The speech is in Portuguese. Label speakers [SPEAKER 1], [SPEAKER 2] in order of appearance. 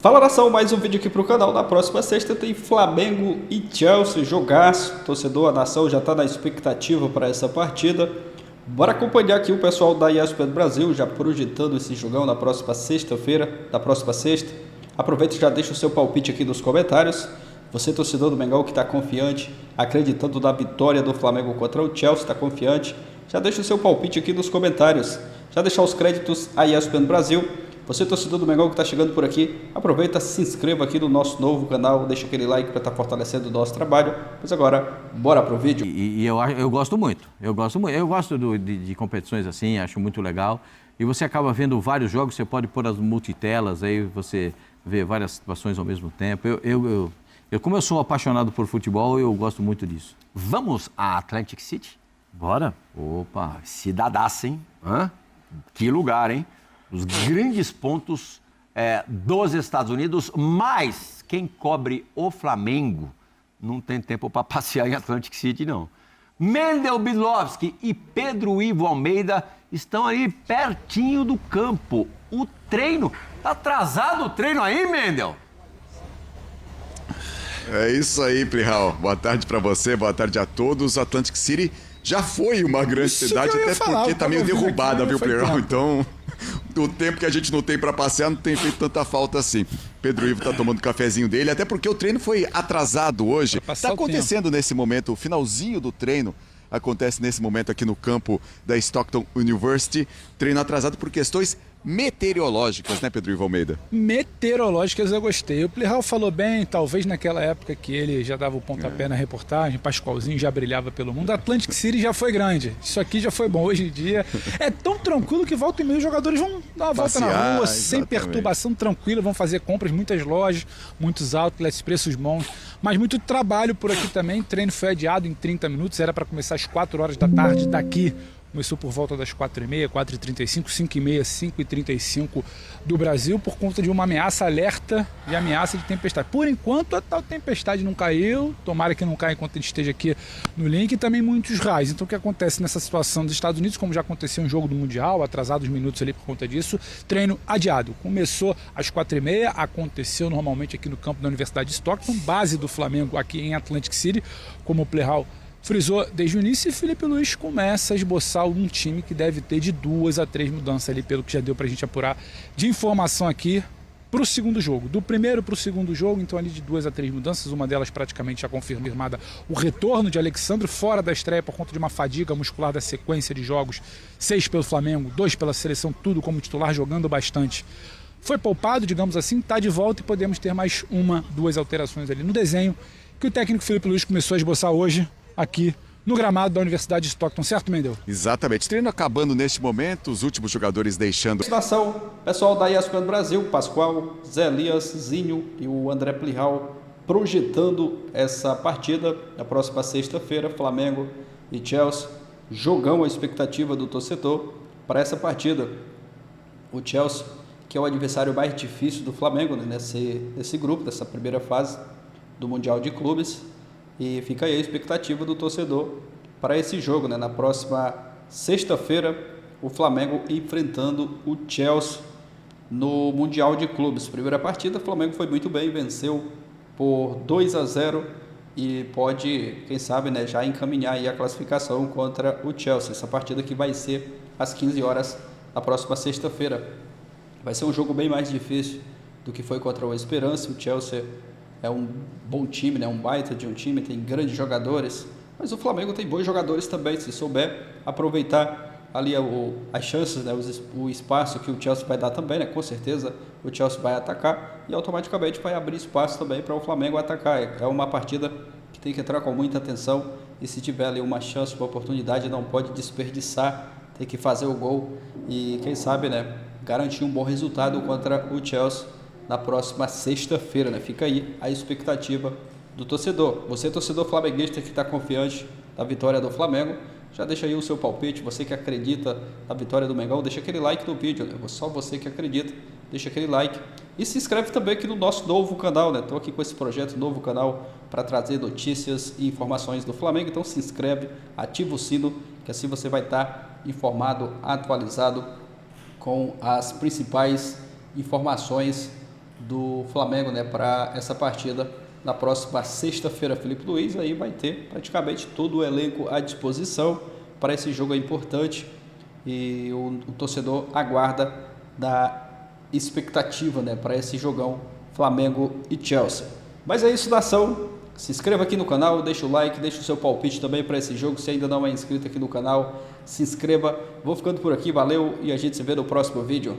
[SPEAKER 1] Fala, nação, mais um vídeo aqui pro canal. Na próxima sexta tem Flamengo e Chelsea, jogaço. Torcedor, a nação já está na expectativa para essa partida. Bora acompanhar aqui o pessoal da ESPN Brasil já projetando esse jogão na próxima sexta-feira, da próxima sexta. Aproveita e já deixa o seu palpite aqui nos comentários. Você, torcedor do Mengão, que está confiante, acreditando na vitória do Flamengo contra o Chelsea, está confiante, já deixa o seu palpite aqui nos comentários. Já deixar os créditos à ESPN Brasil. Você, torcedor do Mengão que está chegando por aqui, aproveita, se inscreva aqui no nosso novo canal, deixa aquele like para estar fortalecendo o nosso trabalho. Mas agora, bora pro vídeo.
[SPEAKER 2] E eu gosto muito, eu gosto de competições assim, acho muito legal. E você acaba vendo vários jogos, você pode pôr as multitelas, aí você vê várias situações ao mesmo tempo. Como eu sou apaixonado por futebol, eu gosto muito disso.
[SPEAKER 3] Vamos a Atlantic City?
[SPEAKER 2] Bora?
[SPEAKER 3] Opa, cidadaça, hein? Hã? Que lugar, hein? Os grandes pontos dos Estados Unidos, mas quem cobre o Flamengo não tem tempo para passear em Atlantic City, não. Mendel Bilovski e Pedro Ivo Almeida estão ali pertinho do campo. O treino, tá atrasado o treino aí, Mendel?
[SPEAKER 4] É isso aí, Plihal. Boa tarde para você, boa tarde a todos. Atlantic City já foi uma grande cidade, até porque tá meio derrubada, viu, Plihal? Então, o tempo que a gente não tem para passear não tem feito tanta falta assim. Pedro Ivo tá tomando o cafezinho dele, até porque o treino foi atrasado hoje. Tá acontecendo nesse momento, o finalzinho do treino acontece nesse momento aqui no campo da Stockton University. Treino atrasado por questões meteorológicas, né, Pedro Ivo Almeida?
[SPEAKER 5] Meteorológicas eu gostei. O Plihal falou bem, talvez naquela época que ele já dava o pontapé na reportagem, Pascoalzinho já brilhava pelo mundo, Atlantic City já foi grande. Isso aqui já foi bom. Hoje em dia é tão tranquilo que volta e meia os jogadores vão dar uma volta na rua, sem perturbação, tranquila, vão fazer compras, muitas lojas, muitos outlets, preços bons, mas muito trabalho por aqui também. O treino foi adiado em 30 minutos, era para começar às 4 horas da tarde daqui. Começou por volta das 4h30, 4h35, 5h30, 5h35 do Brasil, por conta de uma ameaça, alerta de ameaça de tempestade. Por enquanto, a tal tempestade não caiu, tomara que não caia enquanto a gente esteja aqui no link, e também muitos raios. Então, o que acontece nessa situação dos Estados Unidos, como já aconteceu em jogo do Mundial, atrasados minutos ali por conta disso, treino adiado. Começou às 4h30, aconteceu normalmente aqui no campo da Universidade de Stockton, base do Flamengo aqui em Atlantic City, como o Plihal frisou desde o início, e Felipe Luiz começa a esboçar um time que deve ter de 2 a 3 mudanças ali, pelo que já deu pra gente apurar de informação aqui pro segundo jogo. Do primeiro pro segundo jogo, então ali de 2 a 3 mudanças, uma delas praticamente já confirmada, o retorno de Alexandre fora da estreia por conta de uma fadiga muscular da sequência de jogos, 6 pelo Flamengo, 2 pela seleção, tudo como titular, jogando bastante. Foi poupado, digamos assim, tá de volta e podemos ter mais 1, 2 alterações ali no desenho que o técnico Felipe Luiz começou a esboçar hoje aqui no gramado da Universidade de Stockton, certo, Mendel?
[SPEAKER 4] Exatamente. Treino acabando neste momento, os últimos jogadores deixando.
[SPEAKER 1] Nação, pessoal da ESPN Brasil, Pascoal, Zé Elias, Zinho e o André Plihal projetando essa partida na próxima sexta-feira, Flamengo e Chelsea. Jogão, a expectativa do torcedor para essa partida. O Chelsea, que é o adversário mais difícil do Flamengo, né, nesse grupo, dessa primeira fase do Mundial de Clubes. E fica aí a expectativa do torcedor para esse jogo, né? Na próxima sexta-feira, o Flamengo enfrentando o Chelsea no Mundial de Clubes. Primeira partida, o Flamengo foi muito bem, venceu por 2 a 0 e pode, quem sabe, né, já encaminhar aí a classificação contra o Chelsea. Essa partida que vai ser às 15 horas da próxima sexta-feira. Vai ser um jogo bem mais difícil do que foi contra o Esperance. O Chelsea é um bom time, né? Um baita de um time, tem grandes jogadores, mas o Flamengo tem bons jogadores também, se souber aproveitar ali as chances, né? O espaço que o Chelsea vai dar também, né? Com certeza o Chelsea vai atacar e automaticamente vai abrir espaço também para o Flamengo atacar. É uma partida que tem que entrar com muita atenção e se tiver ali uma chance, uma oportunidade, não pode desperdiçar, tem que fazer o gol e quem sabe, né? Garantir um bom resultado contra o Chelsea na próxima sexta-feira, né? Fica aí a expectativa do torcedor. Você, torcedor flamenguista que está confiante da vitória do Flamengo, já deixa aí o seu palpite. Você que acredita na vitória do Mengão, deixa aquele like no vídeo, né? Só você que acredita, deixa aquele like. E se inscreve também aqui no nosso novo canal, né? Estou aqui com esse projeto, novo canal, para trazer notícias e informações do Flamengo. Então se inscreve, ativa o sino, que assim você vai estar informado, atualizado com as principais informações do Flamengo, né, para essa partida na próxima sexta-feira. Felipe Luiz aí vai ter praticamente todo o elenco à disposição para esse jogo importante e o torcedor aguarda da expectativa, né, para esse jogão Flamengo e Chelsea. Mas é isso, nação. Se inscreva aqui no canal, deixa o like, deixa o seu palpite também para esse jogo. Se ainda não é inscrito aqui no canal, se inscreva. Vou ficando por aqui, valeu e a gente se vê no próximo vídeo.